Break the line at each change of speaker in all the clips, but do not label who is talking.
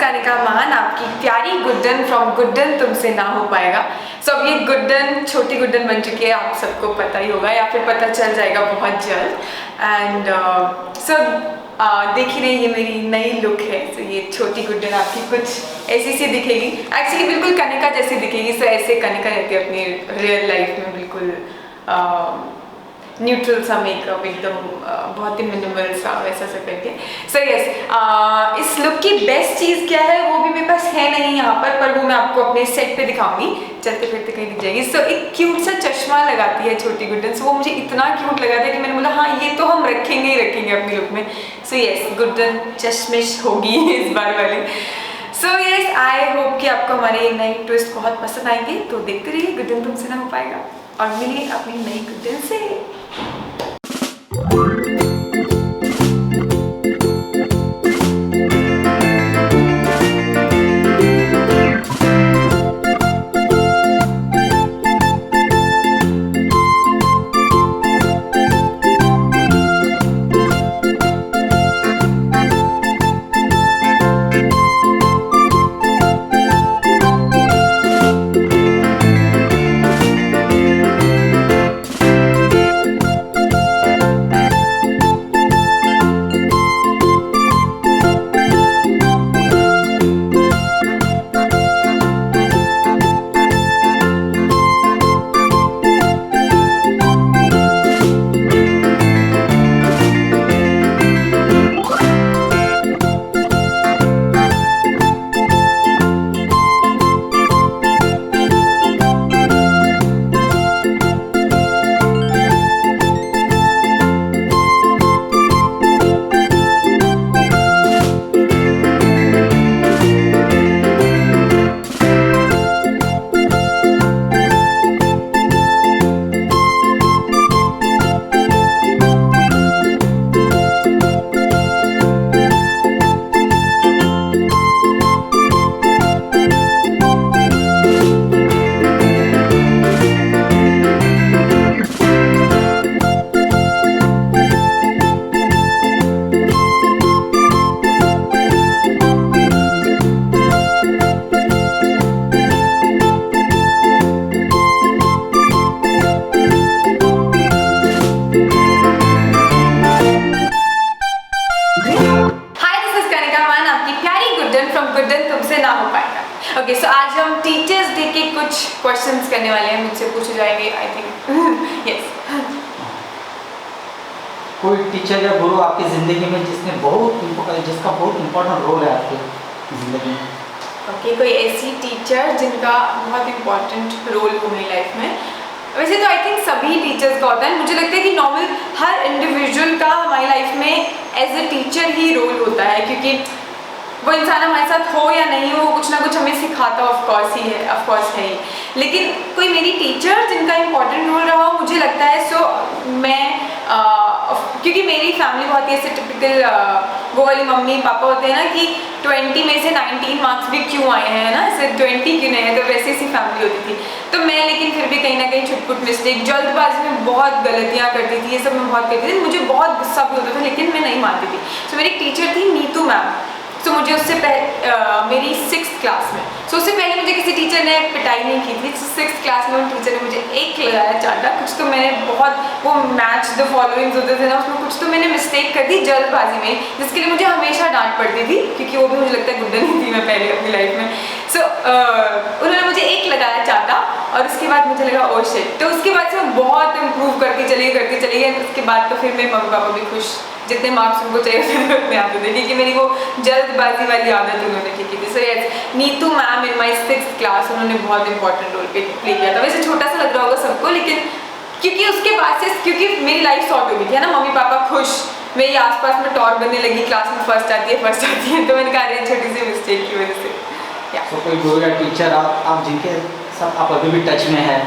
कनिका मान, आपकी प्यारी गुड्डन फ्रॉम गुड्डन तुमसे ना हो पाएगा। सो अब ये गुड्डन छोटी गुड्डन बन चुकी है, आप सबको पता ही होगा या फिर पता चल जाएगा बहुत जल्द। एंड देखी नहीं, ये मेरी नई लुक है। सो ये छोटी गुड्डन आपकी कुछ ऐसी सी दिखेगी, एक्चुअली बिल्कुल कनिका जैसी दिखेगी। सो ऐसे कनिका रहती है अपनी रियल लाइफ में, बिल्कुल न्यूट्रल सा मेकअप, एकदम बहुत ही मिनिमल सा वैसा सा करके। सो यस, इस लुक की बेस्ट चीज़ क्या है वो भी मेरे पास है नहीं यहाँ पर वो मैं आपको अपने सेट पे दिखाऊंगी, चलते फिरते कहीं दिख जाएगी। सो एक क्यूट सा चश्मा लगाती है छोटी गुड्डन। सो वो मुझे इतना क्यूट लगा था कि मैंने बोला हाँ ये तो हम रखेंगे ही रखेंगे अपनी लुक में। सो यस, गुड्डन चश्मिश होगी इस बार वाली। सो यस, आई होप कि आपको हमारे नए ट्विस्ट बहुत पसंद आएंगे। तो देखते रहिए गुड्डन तुमसे ना हो पाएगा और मिलिए अपनी नई गुड्डन से। ओके, सो आज हम टीचर्स डे के कुछ क्वेश्चंस करने वाले हैं, मुझसे पूछे जाएंगे आई थिंक। यस,
कोई टीचर या गुरु आपकी ज़िंदगी में जिसका बहुत इम्पोर्टेंट रोल है आपकी ज़िंदगी में?
ओके, कोई ऐसी टीचर जिनका बहुत इम्पोर्टेंट रोल हो मेरी लाइफ में? वैसे तो आई थिंक सभी टीचर्स का होता है। मुझे लगता है कि नॉर्मल हर इंडिविजुअल का हमारी लाइफ में एज ए टीचर ही रोल होता है, क्योंकि वो इंसान हमारे साथ हो या नहीं हो, कुछ ना कुछ हमें सिखाता ऑफकोर्स है ही। लेकिन कोई मेरी टीचर जिनका इम्पोर्टेंट रोल रहा हो, मुझे लगता है सो मैं क्योंकि मेरी फैमिली बहुत ही ऐसे टिपिकल वो वाली मम्मी पापा होते हैं ना कि 20 में से 19 मार्क्स भी क्यों आए हैं ना, सिर्फ 20 क्यों नहीं है, तो वैसी सी फैमिली होती थी। तो मैं लेकिन फिर भी कहीं ना कहीं छुटपुट मिस्टेक, जल्दबाजी में बहुत गलतियाँ करती थी, ये सब मैं बहुत करती थी। मुझे बहुत गुस्सा भी होता था लेकिन मैं नहीं मानती थी। तो मेरी टीचर थी नीतू मैम। तो मुझे उससे मेरी 6th क्लास में, सो उससे पहले मुझे किसी टीचर ने पिटाई नहीं की थी। 6th क्लास में उन टीचर ने मुझे एक लगाया चाटा। कुछ तो मैंने बहुत वो मैच द फॉलोइंग्स होते थे ना, उसमें कुछ तो मैंने मिस्टेक कर दी जल्दबाजी में, जिसके लिए मुझे हमेशा डांट पड़ती थी, क्योंकि वो भी मुझे लगता है गुड्डन ही थी मैं पहले अपनी लाइफ में। सो उन्होंने मुझे एक लगाया चाटा और उसके बाद मुझे लगा ओ शिट। तो उसके बाद से मैं बहुत इम्प्रूव करके चली गई। उसके बाद तो फिर मेरे मम्मी पापा भी खुश, जितने मार्क्स उनको चाहिए थे उतने आते थे, क्योंकि मेरी वो जल्दबाजी वाली आदत उन्होंने ठीक की थी। So yes, Neetu ma'am in my 6th class, उन्होंने बहुत इंपॉर्टेंट रोल प्ले किया था। वैसे छोटा सा लग रहा होगा सबको, लेकिन क्योंकि उसके बाद से क्योंकि मेरी लाइफ सॉर्ट हो गई थी है ना, मम्मी पापा खुश, मेरी आसपास में टॉर बनने लगी, क्लास में फर्स्ट आती है, तो मैंने कहा अरे छोटी सी मिस्टेक की वजह से।
तो कोई गुरु या टीचर आप जिनके साथ आप अभी भी टच में है?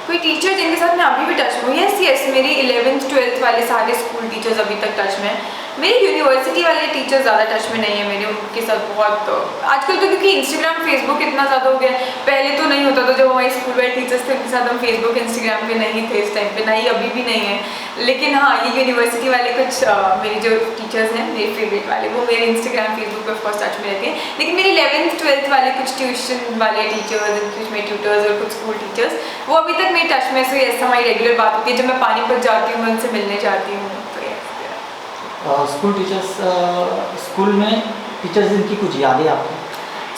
कोई टीचर जिनके साथ मैं अभी भी टच में हूँ? यस, मेरी 11th 12th वाले सारे स्कूल टीचर्स अभी तक टच में हैं। मेरे यूनिवर्सिटी वाले टीचर्स ज़्यादा टच में नहीं है मेरे, उनके साथ बहुत आजकल तो क्योंकि इंस्टाग्राम फेसबुक इतना ज़्यादा हो गया है, पहले तो नहीं होता था। जब हमारे स्कूल वाले टीचर्स थे उनके साथ हम फेसबुक इंस्टाग्राम पे नहीं थे इस टाइम पे, नहीं अभी भी नहीं है। लेकिन हाँ, ये यूनिवर्सिटी वाले कुछ मेरे जो टीचर्स हैं मेरे फेवरेट वाले, वो मेरे इंस्टाग्राम फेसबुक पे ऑफकोर्स टच में रहते हैं। लेकिन मेरे 11th 12th वाले कुछ ट्यूशन वाले टीचर्स, कुछ मेरे ट्यूटर्स और कुछ स्कूल टीचर्स, वो अभी तक मेरे टच में से ऐसा हमारी रेगुलर बात होती है। जब मैं पानीपत जाती हूँ मैं उनसे मिलने जाती हूँ। तो
स्कूल टीचर्स, स्कूल में टीचर्स दिन की कुछ यादें आपकी?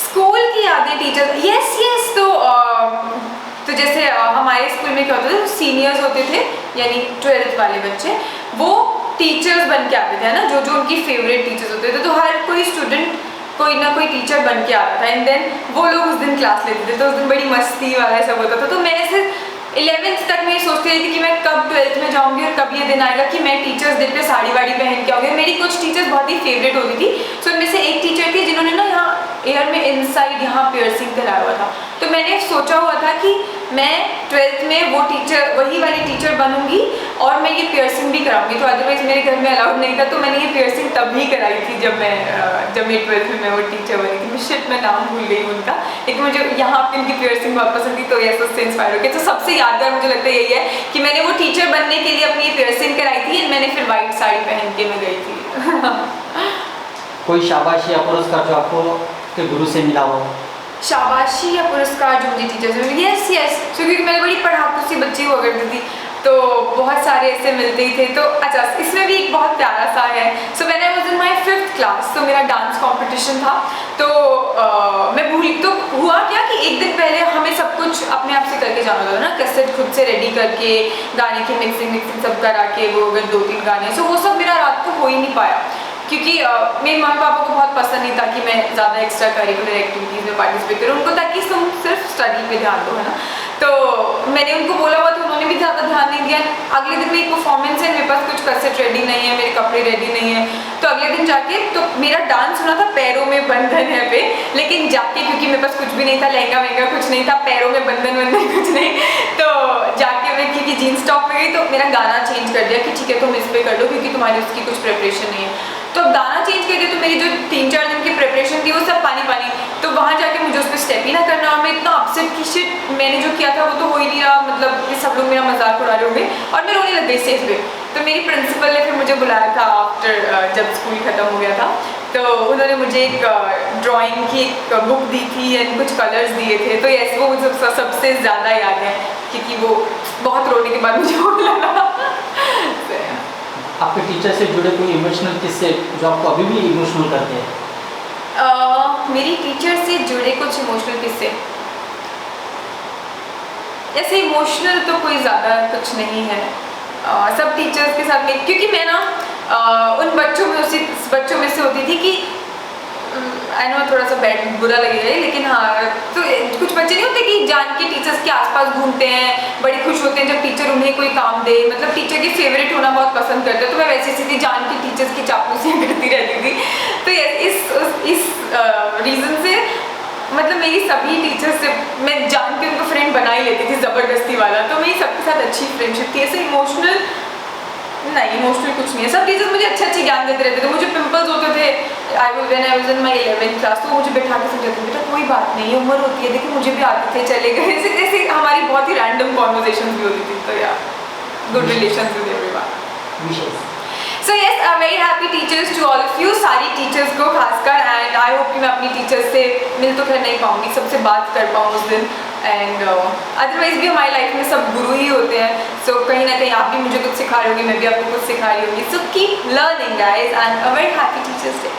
स्कूल की यादें टीचर्स, यस तो जैसे हमारे स्कूल में क्या होता था, सीनियर्स होते थे यानी 12th वाले बच्चे, वो टीचर्स बन के आते थे ना, जो जो उनकी फेवरेट टीचर्स होते थे। तो हर कोई स्टूडेंट कोई ना कोई टीचर बन के आता था एंड देन वो लोग उस दिन क्लास लेते थे। तो उस दिन बड़ी मस्ती वाला सब होता था। तो मैं ऐसे 11th तक मैं सोचती रही थी कि मैं कब 12th में जाऊंगी और कब ये दिन आएगा कि मैं टीचर्स डे पे साड़ी वाड़ी पहन के आऊँगी। मेरी कुछ टीचर्स बहुत ही फेवरेट होती थी। सो उनमें से एक टीचर थी जिन्होंने ना यहाँ एयर में इनसाइड यहाँ पियर्सिंग कराया हुआ था। तो मैंने सोचा हुआ था कि मैं 12th में वो टीचर, वही वाली टीचर बनूंगी और मैं ये पियर्सिंग भी कराऊंगी। तो अदरवाइज मेरे घर में अलाउड नहीं था, तो मैंने ये पियर्सिंग तभी कराई थी जब मैं 12th में मैं वो टीचर बनी थी। शिट, मैं नाम भूल गई उनका, लेकिन मुझे यहाँ पे उनकी पियर्सिंग बहुत पसंद थी। तो ये उससे इंस्पायर हो गया। तो सबसे यादगार मुझे लगता है यही है कि मैंने वो टीचर बनने के लिए अपनी पियर्सिंग कराई थी और मैंने फिर वाइट साड़ी पहन के मैं गई थी।
कोई शाबाशी या पुरस्कार जो आपको के गुरु से मिला हो?
शाबाशी या पुरस्कार जो मुझे टीचर से मिले, यस क्योंकि मैं बड़ी पढ़ाकू सी बच्ची हुआ करती थी, तो बहुत सारे ऐसे मिलते ही थे। तो अच्छा, इसमें भी एक बहुत प्यारा सा है। So when I was in my 5th class, तो मेरा डांस कंपटीशन था। तो मैं भूल, तो हुआ क्या कि एक दिन पहले हमें सब कुछ अपने आप से करके जाना था ना, कैसेट खुद से रेडी करके, गाने की मिक्सिंग सब करा के, वो अगर 2-3 गाने, सो वो सब मेरा रात को हो ही नहीं पाया क्योंकि मेरे मम्मी पापा को बहुत पसंद नहीं था कि मैं ज़्यादा एक्स्ट्रा करिकुलर एक्टिविटीज़ में पार्टिसिपेट करूँ। उनको ताकि तुम सिर्फ स्टडी पे ध्यान दो, है ना। तो मैंने उनको बोला हुआ, तो उन्होंने भी ज़्यादा ध्यान नहीं दिया। अगले दिन मेरी परफॉर्मेंस है, मेरे पास कुछ कैसेट रेडी नहीं है, मेरे कपड़े रेडी नहीं है। तो अगले दिन जाके, तो मेरा डांस होना था पैरों में बंधन है पे, लेकिन जाके क्योंकि मेरे पास कुछ भी नहीं था, लहंगा वहंगा कुछ नहीं था, पैरों में बंधन वंधन कुछ नहीं, तो जाके मैं क्योंकि जीन्स टॉप में गई, तो मेरा गाना चेंज कर दिया कि ठीक है तुम इस पर कर लो क्योंकि तुम्हारी उसकी कुछ प्रिपरेशन नहीं है। तो अब गाना चेंज कर दिया, तो मेरी जो 3-4 दिन की प्रिपरेशन थी वो सब पानी पानी। तो वहाँ जाके मुझे उस पर स्टेप ही ना करना, और मैं इतना अपसेट कि शिट, मैंने जो किया था वो तो हो ही नहीं रहा, मतलब ये सब लोग मेरा मजाक उड़ा रहे होंगे, और मैं रोने लग गई स्टेज पे। तो मेरी प्रिंसिपल ने फिर मुझे बुलाया था आफ्टर, जब स्कूल ख़त्म हो गया था। तो उन्होंने मुझे एक ड्राइंग की एक बुक दी थी एंड कुछ कलर्स दिए थे। तो यस, वो मुझे सबसे ज़्यादा याद है क्योंकि वो बहुत रोने के बाद मुझे वो लगा।
आपके टीचर से जुड़े कोई इमोशनल किस्से जो आपको अभी भी इमोशनल करते हैं?
मेरी टीचर से जुड़े कुछ इमोशनल किस्से, ऐसे इमोशनल तो कोई ज़्यादा कुछ नहीं है। सब टीचर्स के साथ में, क्योंकि मैं ना उन बच्चों में से होती थी कि आई नो थोड़ा सा बुरा लगेगा, लेकिन हाँ, तो कुछ बच्चे नहीं होते कि जान के टीचर्स के आसपास घूमते हैं, बड़ी खुश होते हैं जब टीचर उन्हें कोई काम दे, मतलब टीचर के फेवरेट होना बहुत पसंद करते हैं। तो मैं वैसे थी, जान के टीचर्स की चापलूसियाँ करती रहती थी। तो इस रीज़न से मतलब मेरी सभी टीचर्स से मैं जान के उनको फ्रेंड बना ही लेती थी, ज़बरदस्ती वाला। तो मेरी सबके साथ अच्छी फ्रेंडशिप थी। ऐसे इमोशनल कुछ नहीं है। सब टीचर्स मुझे अच्छे ज्ञान देते रहते थे। मुझे पिंपल्स होते थे, when I was in my 11th class, तो मुझे बैठा के समझाते थे, बेटा कोई बात नहीं है, उम्र होती है, देखिए मुझे भी आते थे, चले गए। ऐसे हमारी बहुत ही रैंडम कॉन्वर्सेशन भी होती थी। तो यार, good relations with everyone. So yes, I am very happy teachers to all of you, सारी टीचर्स को खासकर, एंड आई होप कि मैं अपनी टीचर्स से मिल तो खैर नहीं पाऊँगी, सबसे बात कर पाऊँ उस दिन, एंड अदरवाइज भी हमारी लाइफ में सब गुरु ही होते हैं। सो कहीं ना कहीं आप भी मुझे कुछ सिखा रहे होंगे, मैं भी आपको कुछ सिखा रही होंगी। So keep learning guys, and a very happy teachers day.